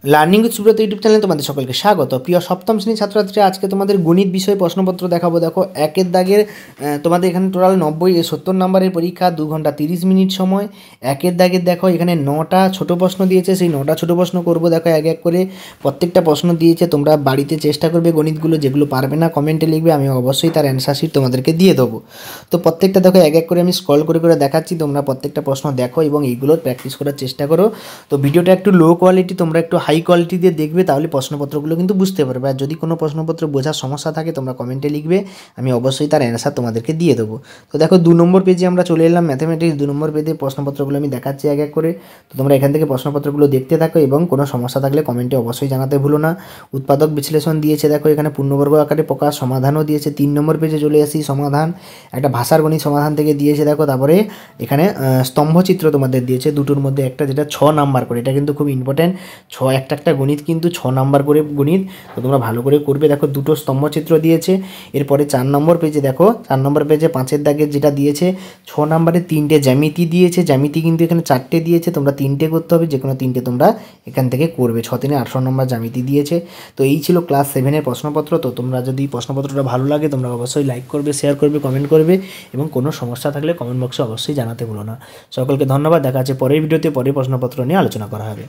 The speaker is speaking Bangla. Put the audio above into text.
লার্নিং উইথ সুব্রত ইউটিউব চ্যানেলে তোমাদের সকলকে স্বাগত। প্রিয় সপ্তম শ্রেণীর ছাত্রছাত্রীরা, আজকে তোমাদের গণিত বিষয়ে প্রশ্নপত্র দেখাবো। দেখো, একের দাগের তোমাদের এখানে টোটাল 70 নম্বরের পরীক্ষা, 2 ঘন্টা 30 মিনিট সময়। একের দাগের দেখো এখানে 9টা ছোটো প্রশ্ন দিয়েছে, সেই 9টা ছোটো প্রশ্ন করবো। দেখো এক এক করে প্রত্যেকটা প্রশ্ন দিয়েছে, তোমরা বাড়িতে চেষ্টা করবে গণিতগুলো, যেগুলো পারবে না কমেন্টে লিখবে, আমি অবশ্যই তার অ্যান্সার শিট তোমাদেরকে দিয়ে দেবো। তো প্রত্যেকটা দেখো এক এক করে আমি স্ক্রল করে করে দেখাচ্ছি, তোমরা প্রত্যেকটা প্রশ্ন দেখো এবং এইগুলোর প্র্যাকটিস করার চেষ্টা করো। তো ভিডিওটা একটু লো কোয়ালিটি, তোমরা একটু হাই কোয়ালিটি দিয়ে দেখবে, তাহলে প্রশ্নপত্রগুলো কিন্তু বুঝতে পারবে। আর যদি কোনো প্রশ্নপত্র বোঝার সমস্যা থাকে তোমরা কমেন্টে লিখবে, আমি অবশ্যই তার অ্যান্সার তোমাদেরকে দিয়ে দেবো। তো দেখো 2 নম্বর পেজে আমরা চলে এলাম, ম্যাথামেটিক্স 2 নম্বর পেজে প্রশ্নপত্রগুলো আমি দেখাচ্ছি এক এক করে। তো তোমরা এখান থেকে প্রশ্নপত্রগুলো দেখতে থাকো এবং কোনো সমস্যা থাকলে কমেন্টে অবশ্যই জানাতে ভুলো না। উৎপাদক বিশ্লেষণ দিয়েছে, দেখো এখানে পূর্ণবর্গ আকারে প্রকাশ, সমাধানও দিয়েছে। 3 নম্বর পেজে চলে আসি, সমাধান একটা ভাষার গণিত সমাধান থেকে দিয়েছে। দেখো তারপরে এখানে স্তম্ভচিত্র তোমাদের দিয়েছে দুটোর মধ্যে একটা, যেটা 6 নাম্বার করে, এটা কিন্তু খুব ইম্পর্ট্যান্ট। একটা গণিত কিন্তু 6 নাম্বার করে গণিত, তো তোমরা ভালো করে করবে। দেখো দুটো স্তম্ভচিত্র দিয়েছে। এরপরে 4 নম্বর পেজে দেখো, 4 নম্বর পেজে 5এর দাগের যেটা দিয়েছে 6 নম্বরে 3টে জ্যামিতি দিয়েছে। জ্যামিতি কিন্তু এখানে 4টে দিয়েছে, তোমরা 3টে করতে হবে, যে কোনো 3টে তোমরা এখান থেকে করবে। 6 3 18 নম্বর জ্যামিতি দিয়েছে। তো এই ছিল ক্লাস 7-এর প্রশ্নপত্র। তো তোমরা যদি প্রশ্নপত্রটা ভালো লাগে তোমরা অবশ্যই লাইক করবে, শেয়ার করবে, কমেন্ট করবে এবং কোনো সমস্যা থাকলে কমেন্ট বক্সে অবশ্যই জানাতে ভুলো না। সকলকে ধন্যবাদ। দেখা আছে পরের ভিডিওতে, পরের প্রশ্নপত্র নিয়ে আলোচনা করা হবে।